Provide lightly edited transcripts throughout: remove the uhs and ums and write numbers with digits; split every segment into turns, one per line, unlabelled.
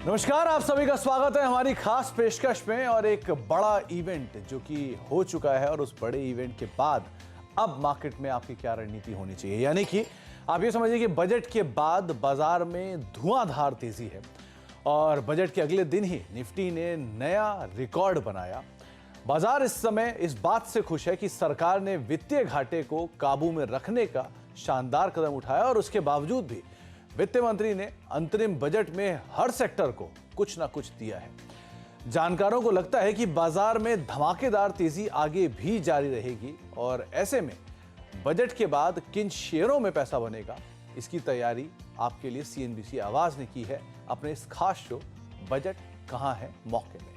नमस्कार, आप सभी का स्वागत है हमारी खास पेशकश में। और एक बड़ा इवेंट जो कि हो चुका है और उस बड़े इवेंट के बाद अब मार्केट में आपकी क्या रणनीति होनी चाहिए, यानी कि आप ये समझिए कि बजट के बाद बाजार में धुआंधार तेजी है और बजट के अगले दिन ही निफ्टी ने नया रिकॉर्ड बनाया। बाजार इस समय इस बात से खुश है कि सरकार ने वित्तीय घाटे को काबू में रखने का शानदार कदम उठाया और उसके बावजूद भी वित्त मंत्री ने अंतरिम बजट में हर सेक्टर को कुछ ना कुछ दिया है। जानकारों को लगता है कि बाजार में धमाकेदार तेजी आगे भी जारी रहेगी और ऐसे में बजट के बाद किन शेयरों में पैसा बनेगा, इसकी तैयारी आपके लिए सीएनबीसी आवाज ने की है अपने इस खास शो बजट कहां है मौके में।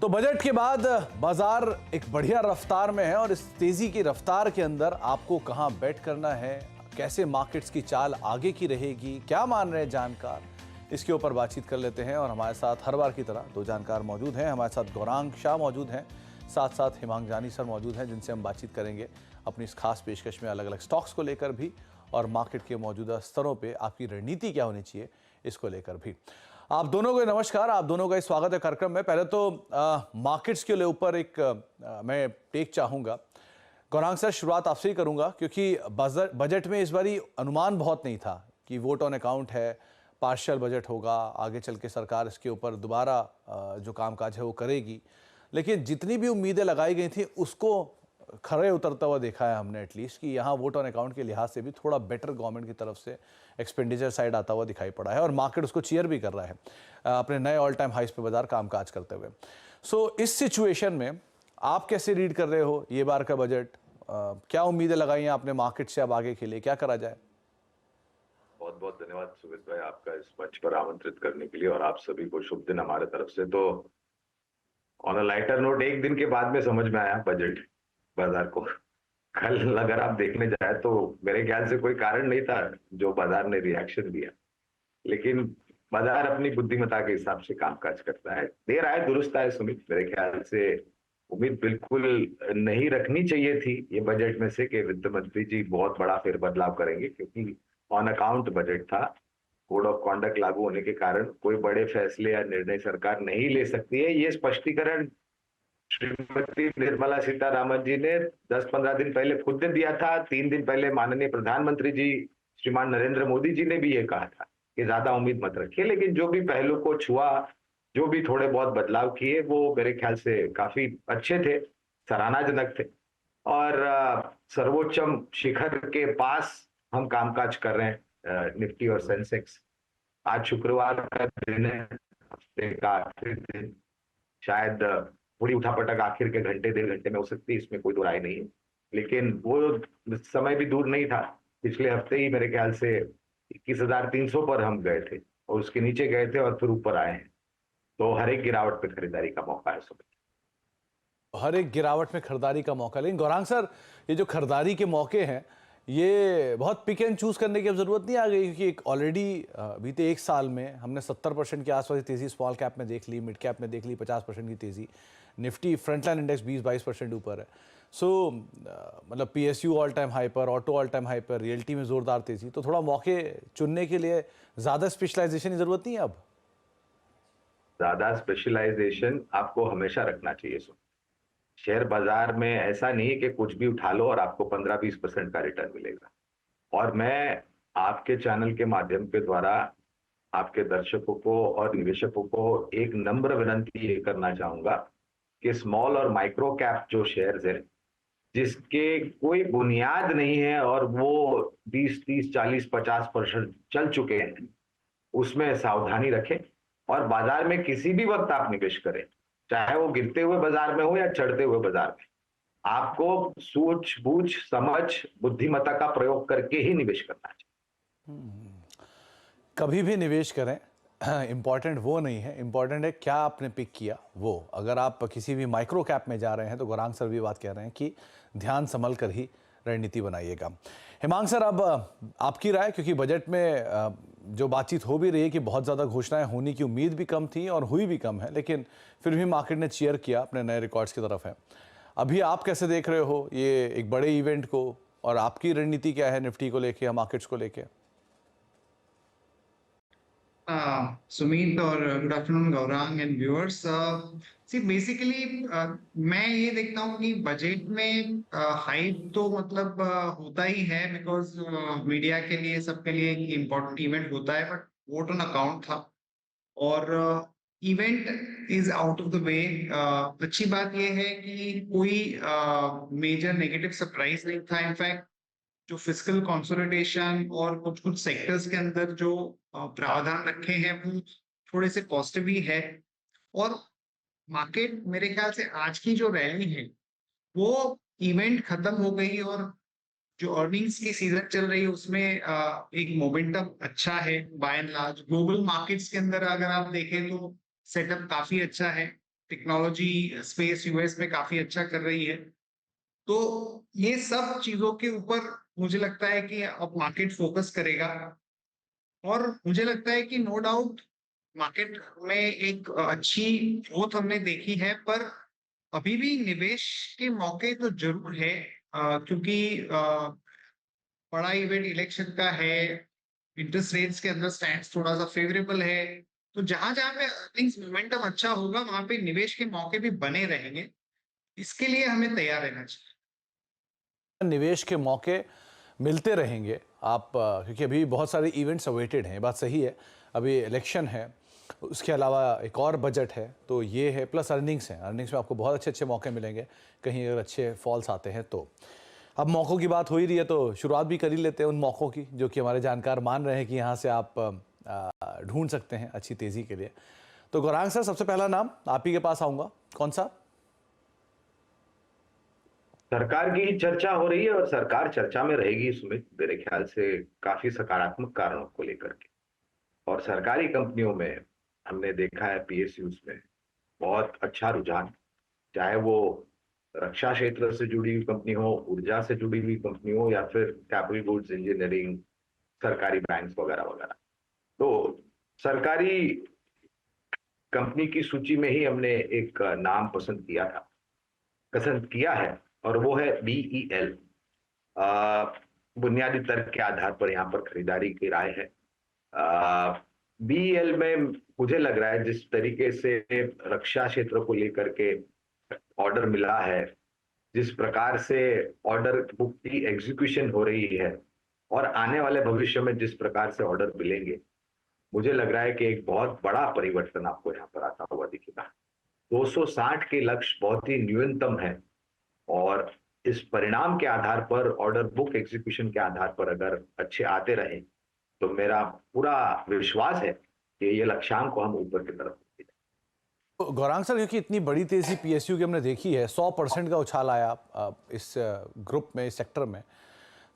तो बजट के बाद बाजार एक बढ़िया रफ्तार में है और इस तेजी की रफ्तार के अंदर आपको कहां बेट करना है, कैसे मार्केट्स की चाल आगे की रहेगी, क्या मान रहे हैं जानकार, इसके ऊपर बातचीत कर लेते हैं। और हमारे साथ हर बार की तरह दो जानकार मौजूद हैं। हमारे साथ गौरांग शाह मौजूद हैं, साथ साथ हिमांग जानी सर मौजूद हैं, जिनसे हम बातचीत करेंगे अपनी इस खास पेशकश में अलग अलग स्टॉक्स को लेकर भी और मार्केट के मौजूदा स्तरों पर आपकी रणनीति क्या होनी चाहिए इसको लेकर भी। आप दोनों को नमस्कार, आप दोनों का स्वागत है कार्यक्रम में। पहले तो मार्केट्स के ऊपर एक मैं टेक चाहूँगा। गौरांग सर, शुरुआत आपसे ही करूँगा क्योंकि बजट में इस बारी अनुमान बहुत नहीं था कि वोट ऑन अकाउंट है, पार्शियल बजट होगा, आगे चल के सरकार इसके ऊपर दोबारा जो कामकाज है वो करेगी, लेकिन जितनी भी उम्मीदें लगाई गई थी उसको खरे उतरता हुआ देखा है हमने एटलीस्ट कि यहाँ वोट ऑन अकाउंट के लिहाज से भी थोड़ा बेटर गवर्नमेंट की तरफ से एक्सपेंडिचर साइड आता हुआ दिखाई पड़ा है और मार्केट उसको चीयर भी कर रहा है अपने नए ऑल टाइम हाइस पे बाजार कामकाज करते हुए। सो इस सिचुएशन में आप कैसे रीड कर रहे हो ये बार का बजट, क्या उम्मीदें लगाई हैं आपने मार्केट से, अब आगे के लिए क्या करा जाए?
बहुत बहुत धन्यवाद सुमित भाई, आपका इस मंच पर आमंत्रित करने के लिए और आप सभी को शुभ दिन हमारे तरफ से। तो ऑन अ लाइटर नोट, एक दिन के बाद में समझ में आया बजट बाजार को। कल अगर आप देखने जाए तो मेरे ख्याल से कोई कारण नहीं था जो बाजार ने रिएक्शन दिया, लेकिन बाजार अपनी बुद्धिमत्ता के हिसाब से कामकाज करता है। देर आए दुरुस्त आए सुमित, मेरे ख्याल से उम्मीद बिल्कुल नहीं रखनी चाहिए थी ये बजट में से कि वित्त मंत्री जी बहुत बड़ा फेरबदलाव करेंगे, क्योंकि ऑन अकाउंट बजट था। कोड ऑफ कॉन्डक्ट लागू होने के कारण कोई बड़े फैसले या निर्णय सरकार नहीं ले सकती है। ये स्पष्टीकरण श्रीमती निर्मला सीतारामन जी ने 10-15 दिन पहले खुद ने दिया था। 3 दिन पहले माननीय प्रधानमंत्री जी श्रीमान नरेंद्र मोदी जी ने भी ये कहा था कि ज्यादा उम्मीद मत रखिए, लेकिन जो भी पहलू को छुआ, जो भी थोड़े बहुत बदलाव किए, वो मेरे ख्याल से काफी अच्छे थे, सराहनाजनक थे। और सर्वोच्चम शिखर के पास हम कामकाज कर रहे हैं। निफ्टी और सेंसेक्स आज शुक्रवार का दिन है, हफ्ते का आखिरी दिन। शायद थोड़ी उठापटक आखिर के घंटे 1.5 घंटे में हो सकती है, इसमें कोई दो राय नहीं है, लेकिन वो समय भी दूर नहीं था। पिछले हफ्ते ही मेरे ख्याल से 21,300 पर हम गए थे और उसके नीचे गए थे और फिर ऊपर आए हैं। तो हर एक गिरावट पे खरीदारी का मौका है सुमित।
हर एक गिरावट में खरीदारी का मौका। लेकिन गौरांग सर, ये जो खरीदारी के मौके हैं ये बहुत पिक एंड चूज करने की अब जरूरत नहीं आ गई, क्योंकि ऑलरेडी बीते एक साल में हमने 70% के आसपास तेजी स्मॉल कैप में देख ली, मिड कैप में देख ली 50% की तेजी, निफ्टी फ्रंटलाइन इंडेक्स 20-22% ऊपर है। सो मतलब पीएसयू ऑल टाइम हाई पर, ऑटो ऑल टाइम हाई पर, रियल्टी में जोरदार तेजी। तो थोड़ा मौके चुनने के लिए ज्यादा स्पेशलाइजेशन की जरूरत नहीं है अब?
ज्यादा स्पेशलाइजेशन आपको हमेशा रखना चाहिए। शेयर बाजार में ऐसा नहीं है कि कुछ भी उठा लो और आपको 15-20% का रिटर्न मिलेगा। और मैं आपके चैनल के माध्यम के द्वारा आपके दर्शकों को और निवेशकों को एक नम्र विनती ये करना चाहूंगा कि स्मॉल और माइक्रो कैप जो शेयर्स हैं, जिसके कोई बुनियाद नहीं है और वो 20-30-40-50% चल चुके हैं, उसमें सावधानी रखें और बाजार में किसी भी वक्त आप निवेश करें, चाहे वो गिरते हुए बाजार में हो या चढ़ते हुए बाजार में, आपको सूझबूझ, समझ, बुद्धिमत्ता का प्रयोग करके ही निवेश करना चाहिए।
कभी भी निवेश करें, इंपॉर्टेंट वो नहीं है, इंपॉर्टेंट है क्या आपने पिक किया वो। अगर आप किसी भी माइक्रो कैप में जा रहे हैं तो गौरांग सर भी बात कह रहे हैं कि ध्यान संभल कर ही रणनीति बनाइएगा। हिमांग सर, अब आपकी राय, क्योंकि बजट में जो बातचीत हो भी रही है कि बहुत ज़्यादा घोषणाएं होने की उम्मीद भी कम थी और हुई भी कम है, लेकिन फिर भी मार्केट ने चीयर किया, अपने नए रिकॉर्ड्स की तरफ है। अभी आप कैसे देख रहे हो ये एक बड़े इवेंट को और आपकी रणनीति क्या है निफ्टी को लेके या मार्केट्स को लेके?
सुमीत और good afternoon Gaurang and viewers. See basically मैं ये देखता हूँ कि बजट में हाइप तो मतलब होता ही है, बिकॉज मीडिया के लिए सबके लिए एक इम्पोर्टेंट इवेंट होता है, बट वोट ऑन अकाउंट था और event is out of the way. अच्छी बात यह है कि कोई मेजर नेगेटिव सरप्राइज नहीं था। इनफैक्ट जो फिस्कल कंसोलिडेशन और कुछ कुछ सेक्टर्स के अंदर जो प्रावधान रखे हैं वो थोड़े से पॉजिटिव ही है। और मार्केट मेरे ख्याल से आज की जो रैली है वो इवेंट खत्म हो गई और जो अर्निंग्स की सीजन चल रही है उसमें एक मोमेंटम अच्छा है। By and large global markets के अंदर अगर आप देखें तो सेटअप काफी अच्छा है। टेक्नोलॉजी स्पेस यूएस में काफी अच्छा कर रही है। तो ये सब चीजों के ऊपर मुझे लगता है कि अब मार्केट फोकस करेगा और मुझे लगता है कि नो डाउट मार्केट में एक अच्छी ग्रोथ हमने देखी है, पर अभी भी निवेश के मौके तो जरूर है, क्योंकि बड़ा इवेंट इलेक्शन का है। इंटरेस्ट रेट्स के अंदर स्टैंड्स थोड़ा सा फेवरेबल है, तो जहां जहां पे अर्निंग्स मोमेंटम अच्छा होगा वहां पे निवेश के मौके भी बने रहेंगे। इसके लिए हमें तैयार रहना चाहिए।
निवेश के मौके मिलते रहेंगे आप क्योंकि अभी बहुत सारे इवेंट्स अवेटेड हैं, ये बात सही है। अभी इलेक्शन है, उसके अलावा एक और बजट है, तो ये है, प्लस अर्निंग्स हैं। अर्निंग्स में आपको बहुत अच्छे अच्छे मौके मिलेंगे कहीं अगर अच्छे फॉल्स आते हैं तो। अब मौक़ों की बात हो ही रही है तो शुरुआत भी कर ही लेते हैं उन मौक़ों की जो कि हमारे जानकार मान रहे हैं कि यहाँ से आप ढूंढ सकते हैं अच्छी तेज़ी के लिए। तो गौरांग सर, सबसे पहला नाम आप ही के पास आऊँगा, कौन सा?
सरकार की ही चर्चा हो रही है और सरकार चर्चा में रहेगी सुमित, मेरे ख्याल से काफी सकारात्मक कारणों को लेकर के। और सरकारी कंपनियों में हमने देखा है पीएसयूज में बहुत अच्छा रुझान, चाहे वो रक्षा क्षेत्र से जुड़ी हुई कंपनी हो, ऊर्जा से जुड़ी हुई कंपनी हो, या फिर कैपिटल गुड्स, इंजीनियरिंग, सरकारी बैंक्स वगैरह वगैरह। तो सरकारी कंपनी की सूची में ही हमने एक नाम पसंद किया है और वो है बीईएल। बुनियादी तर्क के आधार पर यहाँ पर खरीदारी की राय है। बीईएल में मुझे लग रहा है जिस तरीके से रक्षा क्षेत्र को लेकर के ऑर्डर मिला है, जिस प्रकार से ऑर्डर बुक की एग्जीक्यूशन हो रही है और आने वाले भविष्य में जिस प्रकार से ऑर्डर मिलेंगे, मुझे लग रहा है कि एक बहुत बड़ा परिवर्तन आपको यहाँ पर आता हुआ दिखेगा। 260 के लक्ष्य बहुत ही न्यूनतम है और इस परिणाम के आधार पर, ऑर्डर बुक एग्जीक्यूशन के आधार पर अगर अच्छे आते रहे तो मेरा पूरा विश्वास है कि ये लक्ष्यांक को हम ऊपर की तरफ।
तो गौरांग सर, क्योंकि इतनी बड़ी तेज़ी पीएसयू की हमने देखी है, 100% का उछाल आया इस ग्रुप में, इस सेक्टर में,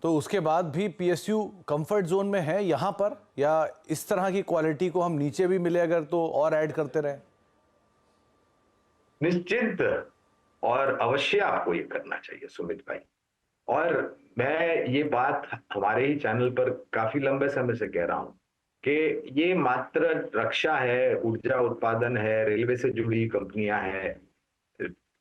तो उसके बाद भी पीएसयू कंफर्ट जोन में है यहाँ पर, या इस तरह की क्वालिटी को हम नीचे भी मिले अगर तो और ऐड करते रहें?
निश्चित और अवश्य आपको ये करना चाहिए सुमित भाई। और मैं ये बात हमारे ही चैनल पर काफी लंबे समय से कह रहा हूं कि ये मात्र रक्षा है, ऊर्जा उत्पादन है, रेलवे से जुड़ी कंपनियां हैं,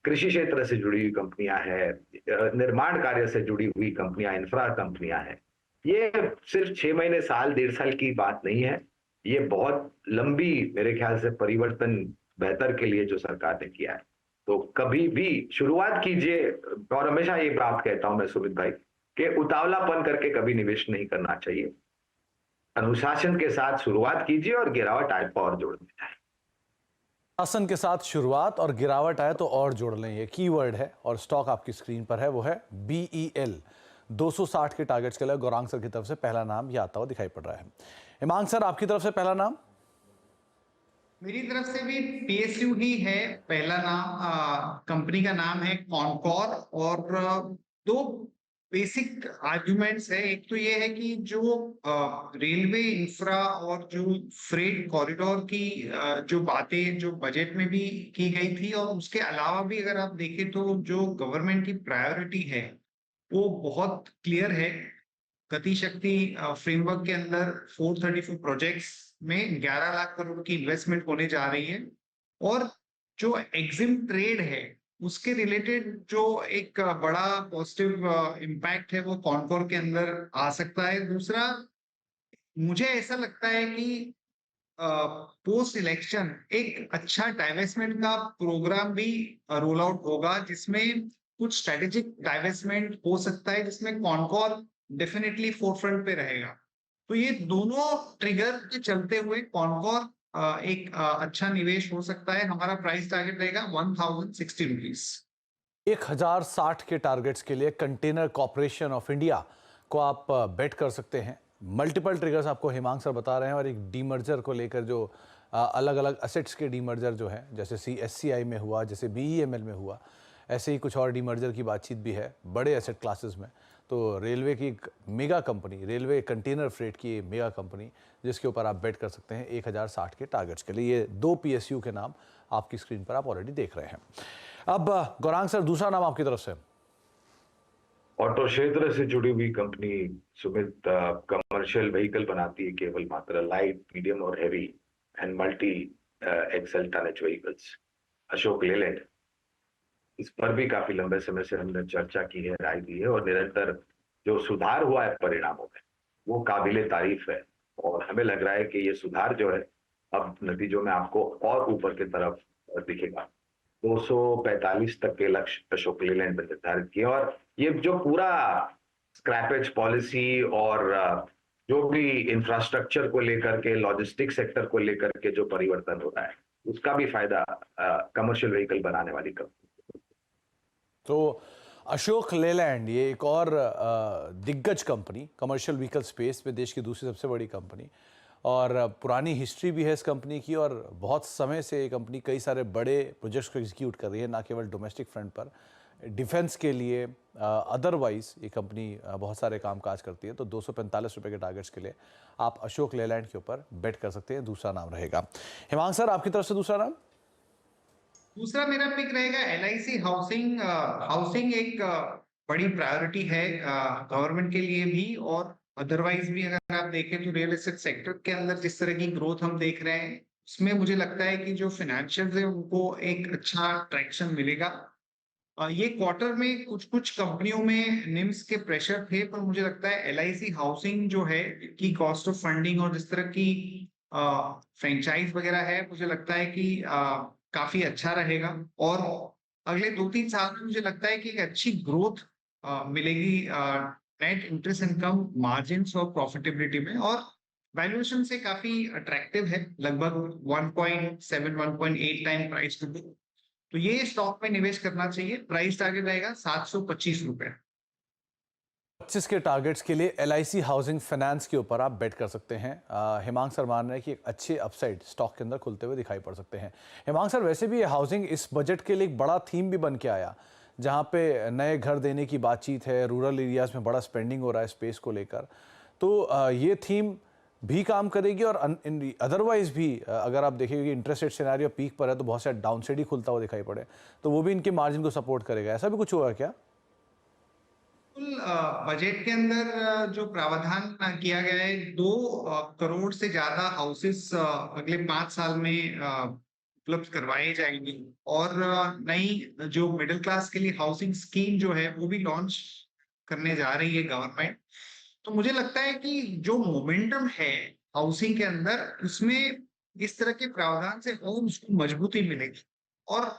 कृषि क्षेत्र से जुड़ी हुई कंपनियां हैं, निर्माण कार्य से जुड़ी हुई कंपनियां, इंफ्रा कंपनियां हैं। ये सिर्फ 6 महीने, साल, 1.5 साल की बात नहीं है। ये बहुत लंबी, मेरे ख्याल से, परिवर्तन बेहतर के लिए जो सरकार ने किया है। तो कभी भी शुरुआत कीजिए, और हमेशा ये बात कहता हूं मैं सुमित भाई कि उतावलापन करके कभी निवेश नहीं करना चाहिए। अनुशासन के साथ शुरुआत कीजिए और गिरावट आए तो और जोड़ देता है।
शासन के साथ शुरुआत और गिरावट आए तो और जोड़ लें, ये कीवर्ड है और स्टॉक आपकी स्क्रीन पर है, वो है बीईएल। 260 के टारगेट्स के लिए गौरांग सर की तरफ से पहला नाम ये आता हुआ दिखाई पड़ रहा है। हिमांग सर, आपकी तरफ से पहला नाम?
मेरी तरफ से भी पीएसयू ही है पहला नाम। कंपनी का नाम है कॉनकॉर और दो बेसिक आर्गुमेंट्स है। एक तो ये है कि जो रेलवे इंफ्रा और जो फ्रेट कॉरिडोर की जो बातें जो बजट में भी की गई थी, और उसके अलावा भी अगर आप देखें तो जो गवर्नमेंट की प्रायोरिटी है वो बहुत क्लियर है। गति शक्ति फ्रेमवर्क के अंदर 434 प्रोजेक्ट्स में 11 लाख करोड़ की इन्वेस्टमेंट होने जा रही है। और जो एग्जिम ट्रेड है उसके रिलेटेड जो एक बड़ा पॉजिटिव इम्पैक्ट है वो कॉनकोर के अंदर आ सकता है। दूसरा, मुझे ऐसा लगता है कि पोस्ट इलेक्शन एक अच्छा डाइवेस्टमेंट का प्रोग्राम भी रोल आउट होगा, जिसमें कुछ स्ट्रेटेजिक डाइवेस्टमेंट हो सकता है, जिसमें कॉनकॉर डेफिनेटली फोरफ्रंट पे रहेगा। तो ये दोनों ट्रिगर के चलते हुए कॉनकॉर एक अच्छा निवेश हो सकता है। हमारा प्राइस टारगेट रहेगा 1060 रुपीज।
1060 के टारगेट्स के लिए कंटेनर कॉर्पोरेशन ऑफ इंडिया को आप बेट कर सकते हैं। मल्टीपल ट्रिगर्स आपको हिमांक सर बता रहे हैं और एक डीमर्जर को लेकर जो अलग अलग असेट्स के डीमर्जर जो है, जैसे CSCI में हुआ, जैसे BEML में हुआ, ऐसे ही कुछ और डीमर्जर की बातचीत भी है बड़े एसेट क्लासेस में। तो रेलवे की एक mega company, railway container freight की मेगा कंपनी, जिसके ऊपर आप बेट कर सकते हैं 1060 के टारगेट्स के लिए। ये 2 PSU के नाम आपकी स्क्रीन पर आप ऑलरेडी देख रहे हैं। अब गौरांग सर, दूसरा नाम आपकी तरफ से।
ऑटो क्षेत्र से जुड़ी हुई कंपनी सुमित कमर्शियल व्हीकल बनाती है, केवल मात्र लाइट, मीडियम और heavy and multi axle tonnage vehicles. Ashok Leyland, इस पर भी काफी लंबे समय से हमने चर्चा की है, राय दी है, और निरंतर जो सुधार हुआ है परिणामों में वो काबिले तारीफ है। और हमें लग रहा है कि ये सुधार जो है अब नतीजों में आपको और ऊपर की तरफ दिखेगा। 245 तक के लक्ष्य अशोक लेलैंड ने निर्धारित किए। और ये जो पूरा स्क्रैपेज पॉलिसी और जो भी इंफ्रास्ट्रक्चर को लेकर के, लॉजिस्टिक सेक्टर को लेकर के जो परिवर्तन हो रहा है, उसका भी फायदा कमर्शियल व्हीकल बनाने वाली कंपनी।
तो अशोक लेलैंड ये एक और दिग्गज कंपनी, कमर्शियल व्हीकल स्पेस में देश की दूसरी सबसे बड़ी कंपनी, और पुरानी हिस्ट्री भी है इस कंपनी की, और बहुत समय से ये कंपनी कई सारे बड़े प्रोजेक्ट्स को एग्जीक्यूट कर रही है, ना केवल डोमेस्टिक फ्रंट पर, डिफेंस के लिए, अदरवाइज ये कंपनी बहुत सारे काम काज करती है। तो 245 रुपये के टारगेट्स के लिए आप अशोक लेलैंड के ऊपर बेट कर सकते हैं। दूसरा नाम रहेगा हिमांक सर, आपकी तरफ से दूसरा नाम।
दूसरा मेरा पिक रहेगा LIC हाउसिंग। हाउसिंग एक बड़ी प्रायोरिटी है गवर्नमेंट के लिए भी, और अदरवाइज भी अगर आप देखें तो रियल एस्टेट सेक्टर के अंदर जिस तरह की ग्रोथ हम देख रहे हैं, उसमें मुझे लगता है कि जो फाइनेंशियल है उनको एक अच्छा ट्रैक्शन मिलेगा। ये क्वार्टर में कुछ कुछ कंपनियों में निम्स के प्रेशर थे, पर मुझे लगता है LIC हाउसिंग जो है, की कॉस्ट ऑफ फंडिंग और जिस तरह की फ्रेंचाइज वगैरह है, मुझे लगता है कि काफी अच्छा रहेगा। और अगले 2-3 साल में मुझे लगता है कि एक अच्छी ग्रोथ मिलेगी नेट इंटरेस्ट इनकम, मार्जिन्स और प्रॉफिटेबिलिटी में। और वैल्यूएशन से काफी अट्रैक्टिव है, लगभग 1.7-1.8 टाइम प्राइस टू बुक। तो ये स्टॉक में निवेश करना चाहिए। प्राइस टारगेट रहेगा 725 रुपए।
25 के टारगेट्स के लिए LIC हाउसिंग फाइनेंस के ऊपर आप बेट कर सकते हैं। हिमांक सर मान रहे हैं कि एक अच्छे अपसाइड स्टॉक के अंदर खुलते हुए दिखाई पड़ सकते हैं। हिमांक सर, वैसे भी हाउसिंग इस बजट के लिए एक बड़ा थीम भी बन के आया, जहां पे नए घर देने की बातचीत है, रूरल एरियाज में बड़ा स्पेंडिंग हो रहा है स्पेस को लेकर। तो ये थीम भी काम करेगी, और अदरवाइज भी अगर आप देखेंगे इंटरेस्ट रेट सिनेरियो पीक पर है तो बहुत सारा डाउन साइड ही खुलता हुआ दिखाई पड़े, तो वो भी इनके मार्जिन को सपोर्ट करेगा। ऐसा भी कुछ होगा क्या?
बजट के अंदर जो प्रावधान किया गया है, 2 करोड़ से ज्यादा हाउसेस अगले 5 साल में उपलब्ध करवाए जाएंगे। और नई जो मिडिल क्लास के लिए हाउसिंग स्कीम जो है वो भी लॉन्च करने जा रही है गवर्नमेंट। तो मुझे लगता है कि जो मोमेंटम है हाउसिंग के अंदर, उसमें इस तरह के प्रावधान से और उसको मजबूती मिलेगी। और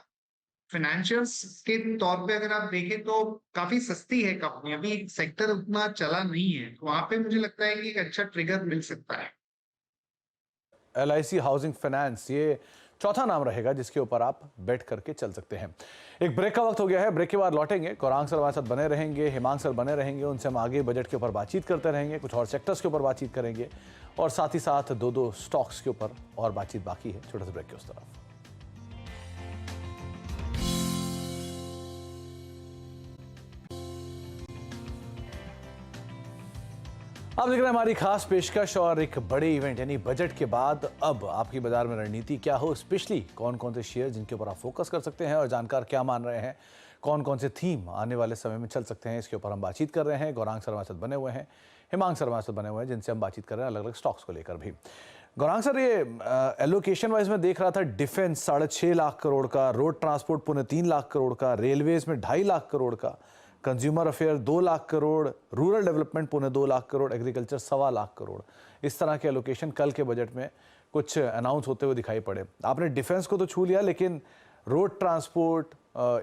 फाइनेंशियल्स के तौर पे अगर आप देखें तो काफी सस्ती है कंपनी, अभी सेक्टर उतना चला नहीं है, तो वहां पे मुझे लगता है कि एक अच्छा ट्रिगर मिल सकता है।
LIC हाउसिंग फाइनेंस ये चौथा नाम रहेगा जिसके ऊपर आप बेट करके चल सकते हैं। एक ब्रेक का वक्त हो गया है, ब्रेक के बाद लौटेंगे। गौरांग सर हमारे साथ बने रहेंगे, हिमांक सर बने रहेंगे, उनसे हम आगे बजट के ऊपर बातचीत करते रहेंगे, कुछ और सेक्टर्स के ऊपर बातचीत करेंगे, और साथ ही साथ 2-2 स्टॉक्स के ऊपर और बातचीत बाकी है। छोटे से ब्रेक के उस तरफ। आप देख रहे हैं हमारी खास पेशकश और एक बड़े इवेंट, यानी बजट के बाद अब आपकी बाजार में रणनीति क्या हो, स्पेशली कौन कौन से शेयर जिनके ऊपर आप फोकस कर सकते हैं, और जानकार क्या मान रहे हैं, कौन कौन से थीम आने वाले समय में चल सकते हैं, इसके ऊपर हम बातचीत कर रहे हैं। गौरांग सर हमारे साथ बने हुए हैं, हिमांक सर हमारे साथ बने हुए हैं, जिनसे हम बातचीत कर रहे हैं अलग अलग स्टॉक्स को लेकर भी। गौरांग सर, ये एलोकेशन वाइज में देख रहा था, डिफेंस 6.5 लाख करोड़ का, रोड ट्रांसपोर्ट 3.25 लाख करोड़ का, रेलवेज में 2.5 लाख करोड़ का, consumer affair 2 lakh crore, rural development 2.25 lakh crore, agriculture 1.25 lakh crore. इस तरह के एलोकेशन कल के बजट में कुछ अनाउंस होते हुए दिखाई पड़े। आपने डिफेंस को तो छू लिया, लेकिन रोड ट्रांसपोर्ट,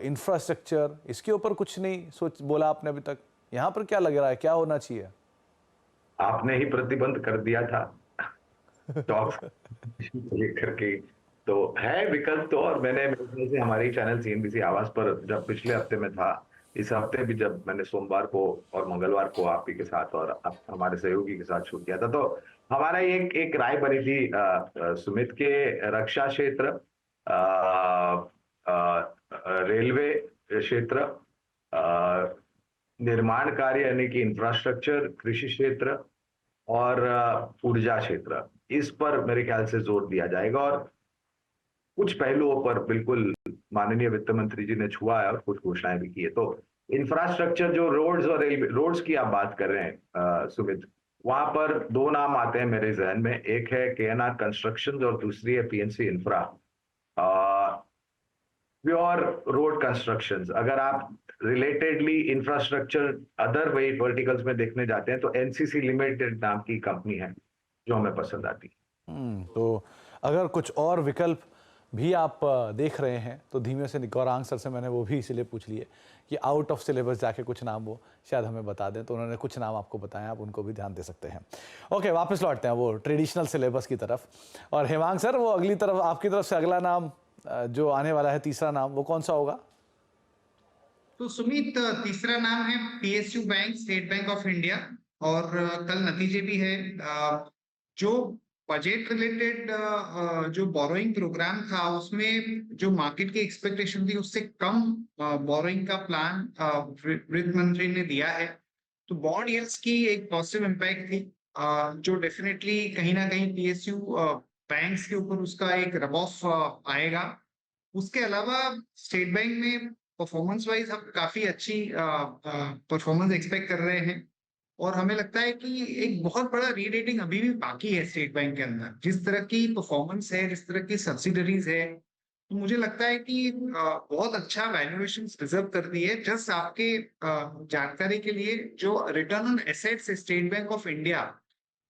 इंफ्रास्ट्रक्चर, इसके ऊपर कुछ नहीं सोच बोला आपने अभी तक। यहाँ पर क्या लग रहा है, क्या होना चाहिए?
आपने ही प्रतिबंध कर दिया था टॉक्स लेकर के। तो है विकल्प तो, और मैंने मेरे ख्याल से हमारी चैनल सीएनबीसी आवाज पर जब पिछले हफ्ते में था, इस हफ्ते भी जब मैंने सोमवार को और मंगलवार को आप ही के साथ और हमारे सहयोगी के साथ शूट किया था, तो हमारा एक राय बनी थी सुमित के रक्षा क्षेत्र, रेलवे क्षेत्र, निर्माण कार्य यानी कि इंफ्रास्ट्रक्चर, कृषि क्षेत्र और ऊर्जा क्षेत्र, इस पर मेरे ख्याल से जोर दिया जाएगा। और कुछ पहलुओं पर बिल्कुल माननीय वित्त मंत्री जी ने छुआ है और कुछ घोषणाएं भी की है। तो इंफ्रास्ट्रक्चर, जो रोड्स और रेलवे, रोड्स की आप बात कर रहे हैं सुमित, वहां पर 2 नाम आते हैं मेरे जहन में। एक है केएनआर कंस्ट्रक्शंस और दूसरी है PNC infra. Pure road constructions, अगर आप रिलेटेडली इंफ्रास्ट्रक्चर अदर वर्टिकल्स में देखने जाते हैं, तो एनसीसी लिमिटेड नाम की कंपनी है जो हमें पसंद आती है।
तो अगर कुछ और विकल्प भी आप देख रहे हैं तो धीमे से गौरांग सर से मैंने वो भी इसलिए पूछ लिए कि आउट ऑफ सिलेबस जाके कुछ नाम वो शायद हमें बता दें, तो उन्होंने कुछ नाम आपको बताया, आप उनको भी ध्यान दे सकते हैं। ओके, वापस लौटते हैं वो ट्रेडिशनल सिलेबस की तरफ। और हेमांग सर, वो अगली तरफ आपकी तरफ से अगला नाम जो आने वाला है, तीसरा नाम, वो कौन सा होगा?
तो सुमित, तीसरा नाम है PSU bank, state bank of India. और कल नतीजे भी है। जो बजट रिलेटेड जो बोरोइंग प्रोग्राम था, उसमें जो मार्केट की एक्सपेक्टेशन थी उससे कम बोरोइंग का प्लान वित्त मंत्री ने दिया है। तो बॉन्ड यील्ड्स की एक पॉजिटिव इम्पैक्ट थी, जो डेफिनेटली कहीं ना कहीं पीएसयू बैंक्स के ऊपर उसका एक रब ऑफ आएगा। उसके अलावा स्टेट बैंक में परफॉर्मेंस वाइज हम काफी अच्छी परफॉर्मेंस एक्सपेक्ट कर रहे हैं। और हमें लगता है कि एक बहुत बड़ा रीरेटिंग अभी भी बाकी है स्टेट बैंक के अंदर। जिस तरह की परफॉर्मेंस है, जिस तरह की सब्सिडरीज है, तो मुझे लगता है कि बहुत अच्छा वैल्यूएशन रिजर्व कर दी है। जस्ट आपके जानकारी के लिए, जो return on assets state bank of India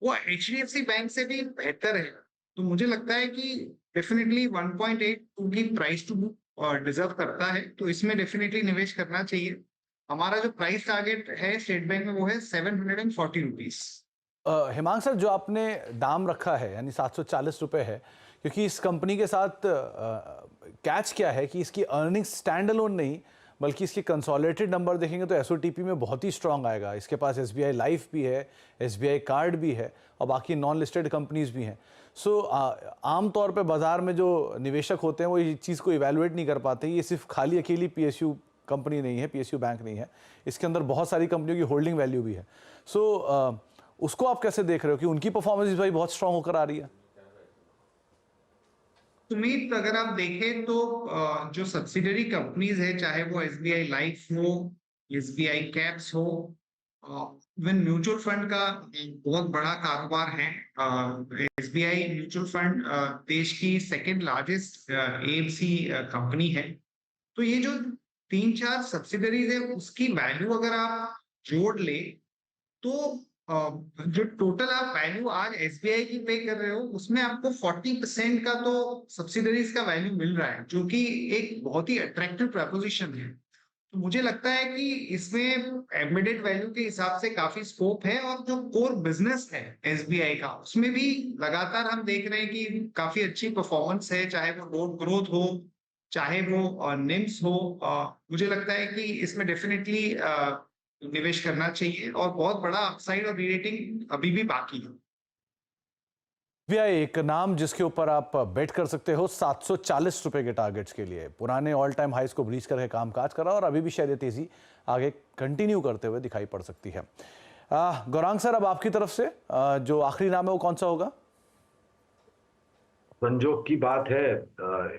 वो एचडीएफसी बैंक से भी बेहतर है। तो मुझे लगता है कि डेफिनेटली 1.82 की प्राइस टू बुक डिजर्व करता है, तो इसमें डेफिनेटली निवेश करना चाहिए। हमारा जो प्राइस टारगेट है स्टेट बैंक में वो है 740 रुपीज।
हेमांग सर, जो आपने दाम रखा है यानी 740 रुपए है, क्योंकि इस कंपनी के साथ कैच क्या है कि इसकी अर्निंग्स स्टैंड अलोन नहीं, बल्कि इसके कंसोलिडेटेड नंबर देखेंगे तो एसओटीपी में बहुत ही स्ट्रांग आएगा। इसके पास एसबीआई लाइफ भी है, एसबीआई कार्ड भी है और बाकी नॉन लिस्टेड कंपनीज भी हैं। सो आमतौर पे बाजार में जो निवेशक होते हैं वो ये चीज़ को इवेलुएट नहीं कर पाते। ये सिर्फ खाली अकेली पीएसयू कंपनी नहीं है, पीएसयू बैंक नहीं है, इसके अंदर बहुत सारी कंपनियों की होल्डिंग वैल्यू भी है। सो उसको आप कैसे देख रहे हो कि उनकी परफॉर्मेंस भाई बहुत स्ट्रांग होकर आ रही है?
सुमित, अगर आप देखें तो जो सब्सिडरी कंपनीज है, चाहे वो एसबीआई लाइफ हो, एसबीआई कैप्स हो, इवन म्यूचुअल फंड का बहुत बड़ा कारोबार है। एसबीआई म्यूचुअल फंड देश की सेकंड लार्जेस्ट एएमसी कंपनी है। तो ये जो 3-4 सब्सिडरीज है, उसकी वैल्यू अगर आप जोड़ ले, तो जो टोटल आप वैल्यू आज एसबीआई की पे कर रहे हो, उसमें आपको 40% का तो सब्सिडरीज का वैल्यू मिल रहा है, जो कि एक बहुत ही अट्रैक्टिव प्रपोजिशन है। तो मुझे लगता है कि इसमें एम्बेडेड वैल्यू के हिसाब से काफी स्कोप है। और जो कोर बिजनेस है एसबीआई का, उसमें भी लगातार हम देख रहे हैं कि काफी अच्छी परफॉर्मेंस है, चाहे वो लोड ग्रोथ हो, चाहे वो निम्स हो। मुझे लगता है कि इसमें डेफिनेटली निवेश करना चाहिए और बहुत बड़ा अपसाइड और रीरेटिंग अभी भी बाकी है।
एसबीआई एक नाम जिसके ऊपर आप बेट कर सकते हो 740 रुपए के टारगेट्स के लिए। पुराने ऑल टाइम हाइस को ब्रीच करके कामकाज कर रहा है और अभी भी शायद ये तेजी आगे कंटिन्यू करते हुए दिखाई पड़ सकती है। गौरांग सर, अब आपकी तरफ से जो आखिरी नाम है वो कौन सा होगा?
संजोग की बात है,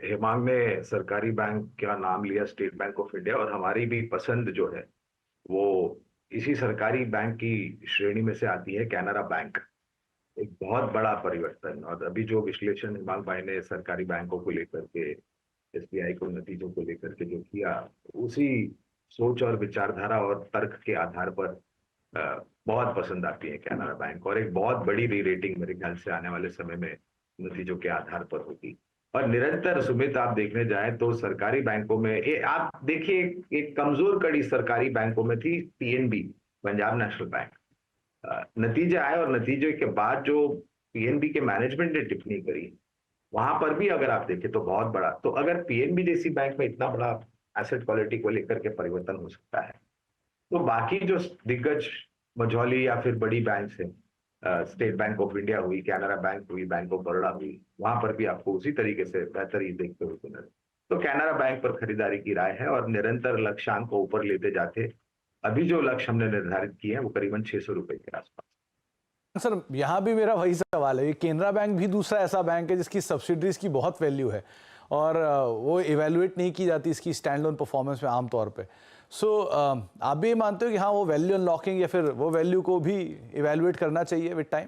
हेमांग ने सरकारी बैंक का नाम लिया, स्टेट बैंक ऑफ इंडिया, और हमारी भी पसंद जो है वो इसी सरकारी बैंक की श्रेणी में से आती है, कैनरा बैंक। एक बहुत बड़ा परिवर्तन। और अभी जो विश्लेषण हिमांक भाई ने सरकारी बैंकों को लेकर के, एसबीआई को नतीजों को लेकर के जो किया, उसी सोच और विचारधारा और तर्क के आधार पर बहुत पसंद आती है कैनरा बैंक। और एक बहुत बड़ी री रेटिंग मेरे ख्याल से आने वाले समय में नतीजों के आधार पर होगी। और निरंतर सुमित आप देखने जाएं तो सरकारी बैंकों में आप देखिए, एक कमजोर कड़ी सरकारी बैंकों में थी पीएनबी, पंजाब नेशनल बैंक। नतीजे आए और नतीजे के बाद जो पीएनबी के मैनेजमेंट ने टिप्पणी करी, वहां पर भी अगर आप देखें तो बहुत बड़ा, तो अगर पीएनबी जैसी बैंक में इतना बड़ा एसेट क्वालिटी को लेकर के परिवर्तन हो सकता है, तो बाकी जो दिग्गज मझौली या फिर बड़ी बैंक है, स्टेट बैंक ऑफ इंडिया हुई, कैनरा बैंक हुई, बैंक ऑफ बड़ौदा हुई, वहां पर भी आपको उसी तरीके से बेहतरीन देखते हुए मिले। तो कैनरा बैंक पर खरीदारी की राय है और निरंतर लक्ष्यांक को ऊपर लेते जाते अभी जो लक्ष्य हमने निर्धारित किए हैं वो करीबन 600 रुपए के आसपास।
सर यहाँ भी मेरा वही सवाल है, ये केनरा बैंक भी दूसरा ऐसा बैंक है जिसकी सब्सिडरीज की बहुत वैल्यू है और वो इवेल्युएट नहीं की जाती इसकी स्टैंड लोन परफॉर्मेंस में आमतौर पे। सो आप भी ये मानते हो कि हाँ वो वैल्यू अनलॉकिंग या फिर वो वैल्यू को भी इवेल्युएट करना चाहिए विद टाइम?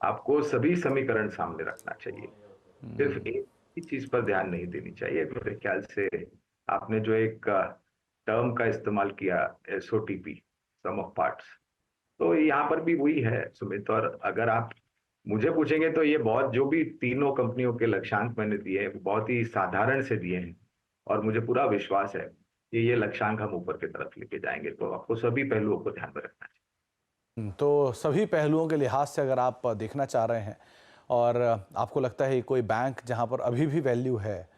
आपको सभी समीकरण सामने रखना चाहिए, सिर्फ एक ही चीज पर ध्यान नहीं देनी चाहिए। मेरे ख्याल से आपने जो एक टर्म का इस्तेमाल किया, एसओटीपी, सम ऑफ पार्ट्स, तो यहाँ पर भी वही है सुमित। और अगर आप मुझे पूछेंगे तो ये बहुत, जो भी तीनों कंपनियों के लक्ष्यांक मैंने दिए हैं बहुत ही साधारण से दिए हैं और मुझे पूरा विश्वास है कि ये लक्ष्यांक हम ऊपर की तरफ लेके जाएंगे। तो आपको सभी पहलुओं को ध्यान में रखना चाहिए।
तो सभी पहलुओं के लिहाज से अगर आप देखना चाह रहे हैं और आपको लगता है कोई बैंक जहां पर अभी भी वैल्यू है,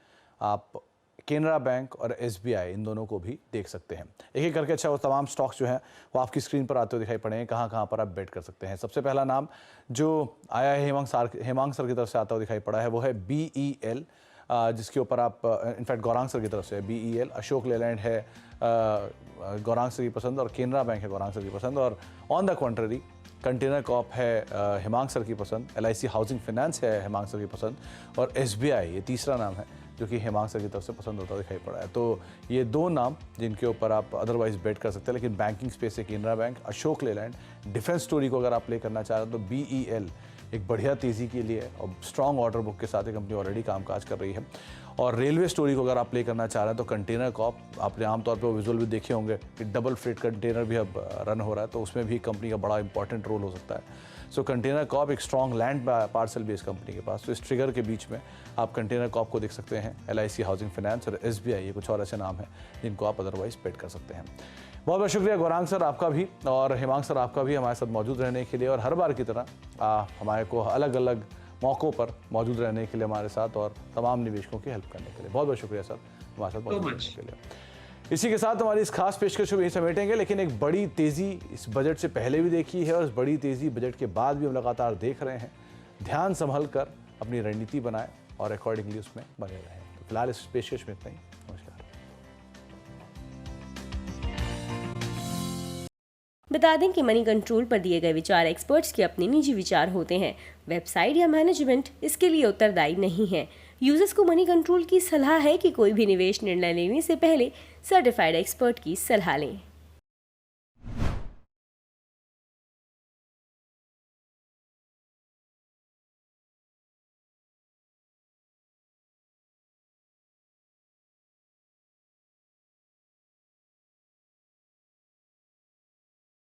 आप केनरा बैंक और एसबीआई इन दोनों को भी देख सकते हैं। एक एक करके अच्छा वो तमाम स्टॉक्स जो हैं वो आपकी स्क्रीन पर आते हुए दिखाई पड़े हैं, कहाँ कहाँ पर आप बेट कर सकते हैं। सबसे पहला नाम जो आया है हेमांग सर की तरफ से आता हुआ दिखाई पड़ा है वो है BEL, जिसके ऊपर आप इनफैक्ट गौरांग सर की तरफ से है BEL, अशोक लेलैंड है गौरांग सर की पसंद और केनरा बैंक है गौरांग सर की पसंद। और on the contrary container Corp है हेमांग सर की पसंद, LIC हाउसिंग फाइनेंस है हेमांग सर की पसंद और SBI ये तीसरा नाम है जो कि हेमांग सर की तरफ से पसंद होता दिखाई पड़ा है। तो ये दो नाम जिनके ऊपर आप अदरवाइज बेट कर सकते हैं, लेकिन बैंकिंग स्पेस से Canara bank, Ashok Leyland, defence story को अगर आप प्ले करना चाह रहे हैं तो BEL एक बढ़िया तेज़ी के लिए और स्ट्रॉन्ग ऑर्डर बुक के साथ ये कंपनी ऑलरेडी कामकाज कर रही है। और रेलवे स्टोरी को अगर आप प्ले करना चाह रहे हैं तो कंटेनर कॉर्प, आपने आमतौर पर विजुअल भी देखे होंगे कि डबल फ्रेट कंटेनर भी अब रन हो रहा है, तो उसमें भी कंपनी का बड़ा इंपॉर्टेंट रोल हो सकता है। सो कंटेनर कॉर्प एक strong land parcel based company के पास, तो इस ट्रिगर के बीच में आप कंटेनर कॉर्प को देख सकते हैं, LIC हाउसिंग फाइनेंस और SBI, ये कुछ और ऐसे नाम हैं जिनको आप अदरवाइज बेट कर सकते हैं। बहुत बहुत शुक्रिया गौरांग सर आपका भी और हेमांग सर आपका भी हमारे साथ मौजूद रहने के लिए और हर बार की तरह हमारे को अलग अलग मौक़ों पर मौजूद रहने के लिए हमारे साथ और तमाम निवेशकों की हेल्प करने के लिए। बहुत बहुत शुक्रिया सर हमारे साथ मौजूद रहने के लिए। इसी के साथ हमारी इस खास पेशकश को यही समेटेंगे, लेकिन एक बड़ी तेज़ी इस बजट से पहले भी देखी है और इस बड़ी तेज़ी बजट के बाद भी हम लगातार देख रहे हैं। ध्यान संभल कर अपनी रणनीति बनाएं और अकॉर्डिंगली उसमें बने रहें। तो फिलहाल इस पेशकश में इतना ही। नमस्कार।
बता दें कि मनी कंट्रोल पर दिए गए विचार एक्सपर्ट्स के अपने निजी विचार होते हैं। वेबसाइट या मैनेजमेंट इसके लिए उत्तरदायी नहीं है। यूजर्स को मनी कंट्रोल की सलाह है कि कोई भी निवेश निर्णय लेने से पहले सर्टिफाइड एक्सपर्ट की सलाह लें।